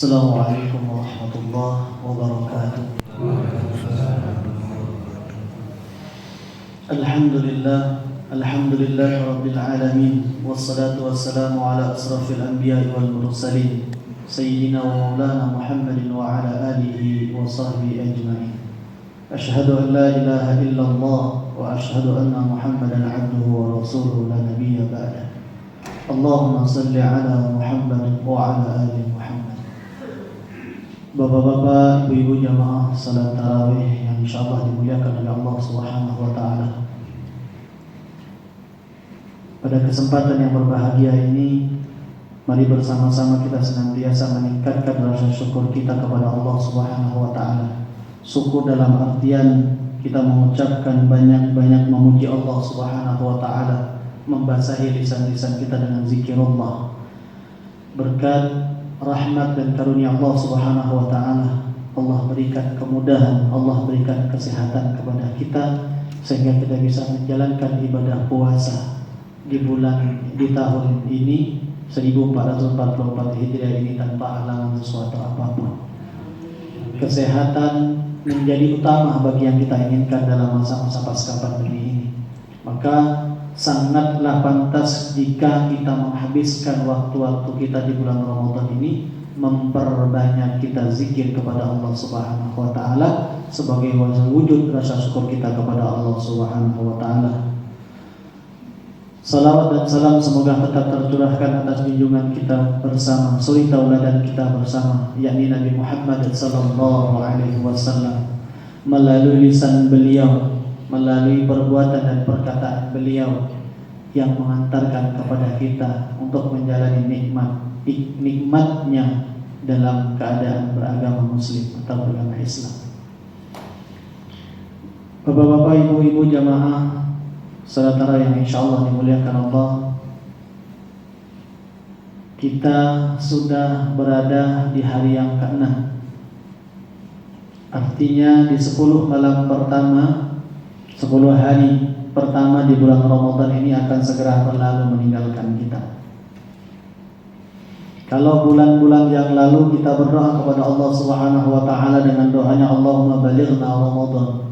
Assalamualaikum warahmatullahi wabarakatuh. Alhamdulillah rabbil alamin, wassalatu wassalamu ala asrafil anbiya'i wal mursalin, sayyidina wa maulana Muhammadin wa ala alihi wa sahbihi ajma'in. Ashhadu an la ilaha illallah wa ashhadu anna Muhammadan abduhu wa rasuluhu la nabiyya ba'dah. Allahumma salli ala Muhammad wa ala ali Muhammad. Bapak-bapak, ibu-ibu jamaah salat tarawih yang insyaallah dimuliakan oleh Allah Subhanahu wa taala. Pada kesempatan yang berbahagia ini, mari bersama-sama kita senantiasa meningkatkan rasa syukur kita kepada Allah Subhanahu wa taala. Syukur dalam artian kita mengucapkan banyak-banyak memuji Allah Subhanahu wa taala, membasahi lisan-lisan kita dengan zikirullah. Berkat rahmat dan karunia Allah Subhanahu wa taala, Allah berikan kemudahan, Allah berikan kesehatan kepada kita sehingga kita bisa menjalankan ibadah puasa di tahun ini 1444 Hijriah ini tanpa halangan sesuatu apapun. Kesehatan menjadi utama bagi yang kita inginkan dalam masa-masa pasca pandemi ini. Maka sangatlah pantas jika kita menghabiskan waktu-waktu kita di bulan Ramadan ini memperbanyak kita zikir kepada Allah Subhanahu wa taala sebagai wujud rasa syukur kita kepada Allah Subhanahu wa taala. Salawat dan salam semoga tetap tercurahkan atas junjungan kita bersama, suri tauladan kita bersama, yakni Nabi Muhammad sallallahu alaihi wasallam, melalui lisan beliau, melalui perbuatan dan perkataan beliau yang mengantarkan kepada kita untuk menjalani nikmatnya dalam keadaan beragama Muslim atau beragama Islam. Bapak-bapak, ibu-ibu jamaah salat tarawih yang insyaallah dimuliakan Allah, kita sudah berada di hari yang ke-6. Artinya di 10 malam pertama, 10 hari pertama di bulan Ramadan ini akan segera berlalu meninggalkan kita. Kalau bulan-bulan yang lalu kita berdoa kepada Allah Subhanahu wa taala dengan doanya Allahumma balighna Ramadan,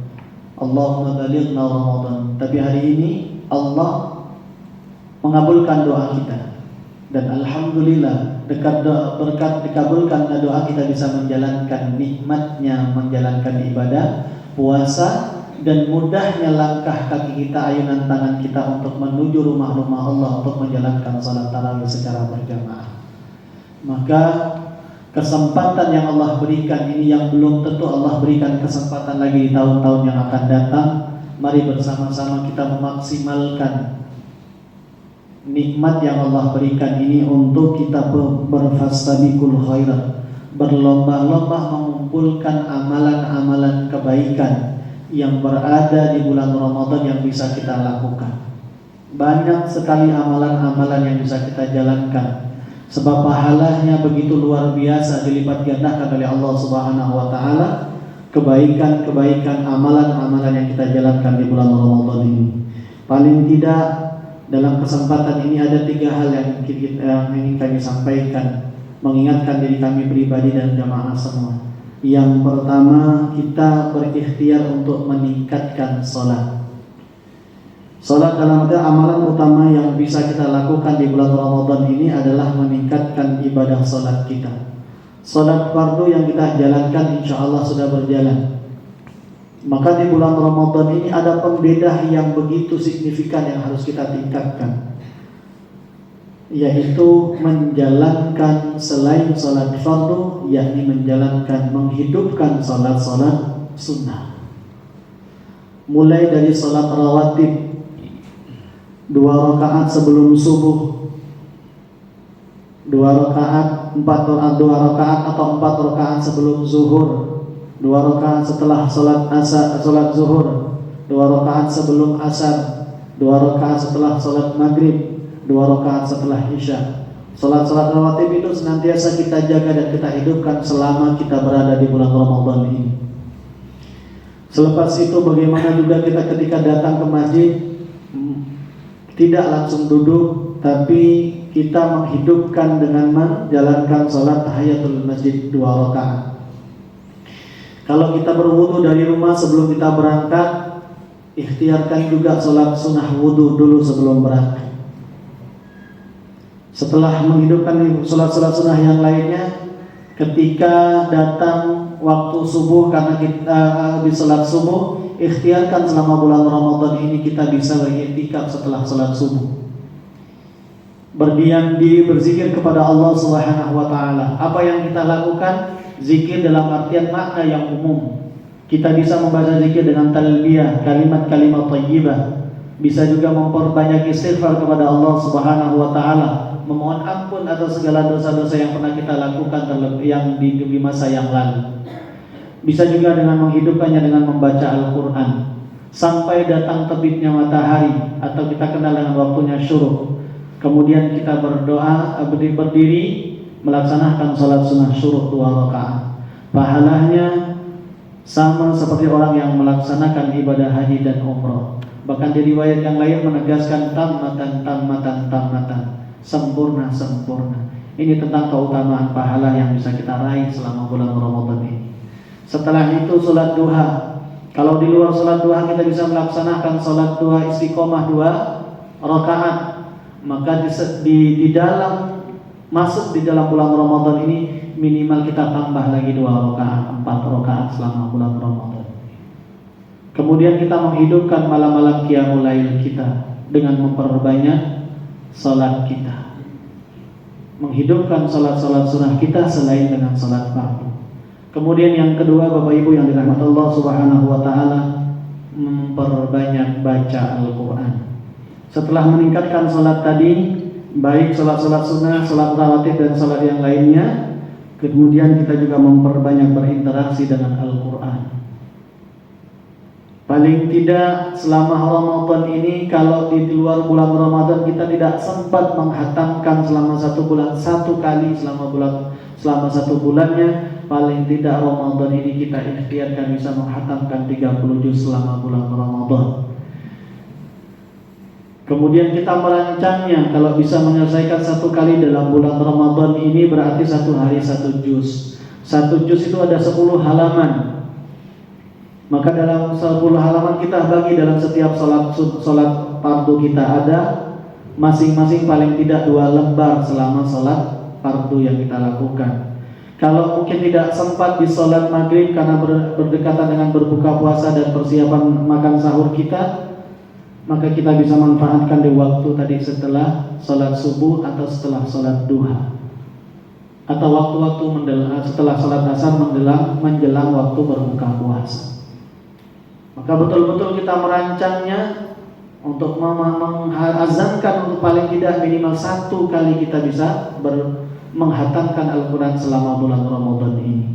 Allahumma balighna Ramadan. Tapi hari ini Allah mengabulkan doa kita. Dan alhamdulillah berkat dikabulkan doa kita bisa menjalankan nikmatnya menjalankan ibadah puasa, dan mudahnya langkah kaki kita, ayunan tangan kita untuk menuju rumah-rumah Allah untuk menjalankan salat tarawih secara berjamaah. Maka kesempatan yang Allah berikan ini yang belum tentu Allah berikan kesempatan lagi di tahun-tahun yang akan datang. Mari bersama-sama kita memaksimalkan nikmat yang Allah berikan ini untuk kita berfastabiqul khairat, berlomba-lomba mengumpulkan amalan-amalan kebaikan yang berada di bulan Ramadan yang bisa kita lakukan. Banyak sekali amalan-amalan yang bisa kita jalankan, sebab pahalanya begitu luar biasa dilipat gandakan oleh Allah Subhanahu wa taala. Kebaikan-kebaikan amalan-amalan yang kita jalankan di bulan Ramadan ini, paling tidak dalam kesempatan ini ada 3 hal yang ingin kami sampaikan, mengingatkan diri kami pribadi dan jamaah semua. Yang pertama, kita berikhtiar untuk meningkatkan sholat. Sholat dalam arti amalan utama yang bisa kita lakukan di bulan Ramadan ini adalah meningkatkan ibadah sholat kita. Sholat fardu yang kita jalankan insya Allah sudah berjalan. Maka di bulan Ramadan ini ada pembeda yang begitu signifikan yang harus kita tingkatkan, yaitu menjalankan selain sholat fardu, yakni menghidupkan sholat-sholat sunnah. Mulai dari sholat rawatib 2 rakaat sebelum subuh, 2 rakaat, 2 rakaat atau 4 rakaat sebelum zuhur, 2 rakaat setelah sholat zuhur, 2 rakaat sebelum asar, 2 rakaat setelah sholat maghrib, 2 rakaat setelah isya. Salat-salat rawatib itu senantiasa kita jaga dan kita hidupkan selama kita berada di bulan Ramadan ini. Selepas itu bagaimana juga kita ketika datang ke masjid tidak langsung duduk, tapi kita menghidupkan dengan menjalankan sholat tahiyatul masjid 2 rakaat. Kalau kita berwudu dari rumah sebelum kita berangkat, ikhtiarkan juga sholat sunnah wudu dulu sebelum berangkat. Setelah menghidupkan sholat-sholat sunnah yang lainnya, ketika datang waktu subuh karena kita di sholat subuh, ikhtiarkan selama bulan Ramadan ini kita bisa beriktikaf setelah sholat subuh. Berdiam diri berzikir kepada Allah Subhanahu wa taala. Apa yang kita lakukan? Zikir dalam artian makna yang umum. Kita bisa membaca zikir dengan talbiyah, kalimat-kalimat thayyibah. Bisa juga memperbanyak istighfar kepada Allah Subhanahu wa taala, memohon ampun atas segala dosa-dosa yang pernah kita lakukan yang di masa yang lalu. Bisa juga dengan menghidupkannya dengan membaca Al-Quran sampai datang terbitnya matahari atau kita kenal dengan waktunya syuruk. Kemudian kita berdoa, berdiri melaksanakan salat sunnah syuruk 2 rakaat. Pahalanya sama seperti orang yang melaksanakan ibadah haji dan umrah. Bahkan di riwayat yang lain menegaskan tammatan, sempurna. Ini tentang keutamaan pahala yang bisa kita raih selama bulan Ramadan ini. Setelah itu salat duha. Kalau di luar salat duha kita bisa melaksanakan salat duha istiqomah 2 rakaat. Maka di dalam masuk di dalam bulan Ramadan ini minimal kita tambah lagi 2 rakaat, 4 rakaat selama bulan Ramadan. Kemudian kita menghidupkan malam-malam qiyamul lail kita dengan memperbanyak salat kita. Menghidupkan salat-salat sunnah kita selain dengan salat fardu. Kemudian yang kedua, Bapak Ibu yang dirahmati Allah Subhanahu wa taala, memperbanyak baca Al-Qur'an. Setelah meningkatkan salat tadi, baik salat-salat sunnah, salat rawatib dan salat yang lainnya, kemudian kita juga memperbanyak berinteraksi dengan Al-Qur'an. Paling tidak selama Ramadan ini, kalau di luar bulan Ramadan kita tidak sempat menghatamkan selama 1 bulan, 1 kali selama 1 bulannya, paling tidak Ramadan ini kita ikhtiarkan bisa menghatamkan 30 juz selama bulan Ramadan. Kemudian kita merancangnya, kalau bisa menyelesaikan 1 kali dalam bulan Ramadan ini berarti 1 hari 1 juz. 1 juz itu ada 10 halaman. Maka dalam 10 halaman kita bagi dalam setiap sholat fardu kita ada masing-masing paling tidak 2 lembar selama sholat fardu yang kita lakukan. Kalau mungkin tidak sempat di sholat maghrib karena berdekatan dengan berbuka puasa dan persiapan makan sahur kita, maka kita bisa manfaatkan di waktu tadi setelah sholat subuh atau setelah sholat duha, atau waktu-waktu setelah sholat asar menjelang waktu berbuka puasa. Maka betul-betul kita merancangnya untuk mengazamkan untuk paling tidak minimal 1 kali kita bisa menghatamkan Al-Quran selama bulan Ramadan ini.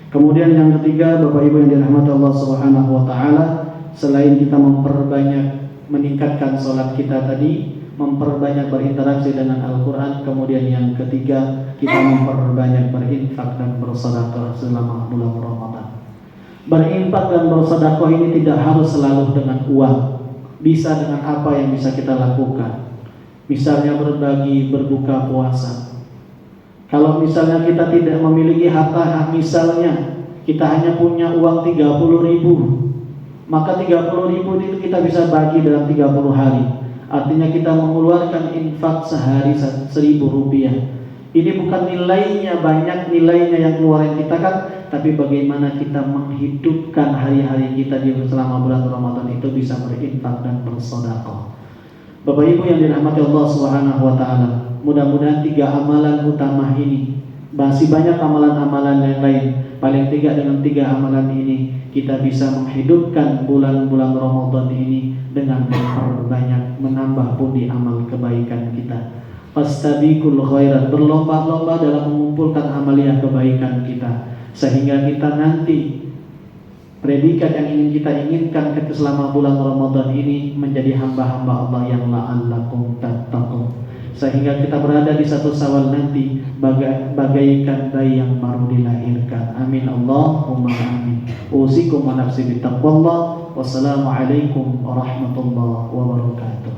Kemudian yang ketiga, Bapak Ibu yang dirahmati Allah Subhanahu wa taala, selain kita memperbanyak meningkatkan sholat kita tadi, memperbanyak berinteraksi dengan Al-Quran, kemudian yang ketiga kita memperbanyak berinfak dan bersedekah selama bulan Ramadan. Berinfak dan bersedekah ini tidak harus selalu dengan uang, bisa dengan apa yang bisa kita lakukan. Misalnya berbagi, berbuka puasa. Kalau misalnya kita tidak memiliki harta, misalnya kita hanya punya uang 30.000, maka 30.000 itu kita bisa bagi dalam 30 hari. Artinya kita mengeluarkan infak sehari 1.000 rupiah. Ini bukan nilainya banyak, nilainya yang keluarin kita kan, tapi bagaimana kita menghidupkan hari-hari kita di selama bulan Ramadan itu bisa berinfak dan bersedekah. Bapak Ibu yang dirahmati Allah Subhanahu wa taala, mudah-mudahan 3 amalan utama ini, masih banyak amalan-amalan yang lain, paling tidak dengan 3 amalan ini kita bisa menghidupkan bulan-bulan Ramadan ini dengan memperbanyak menambah pundi amal kebaikan kita. Fastabiqul khairat, berlomba-lomba dalam mengumpulkan amaliyah kebaikan kita, sehingga kita nanti predikat yang ingin kita inginkan selama bulan Ramadan ini menjadi hamba-hamba Allah yang la'allakum tattaqun, sehingga kita berada di 1 Syawal nanti bagaikan bayi yang baru dilahirkan. Amin Allahumma amin. Usikum wa nafsi bittaqwallah. Wassalamualaikum warahmatullahi wabarakatuh.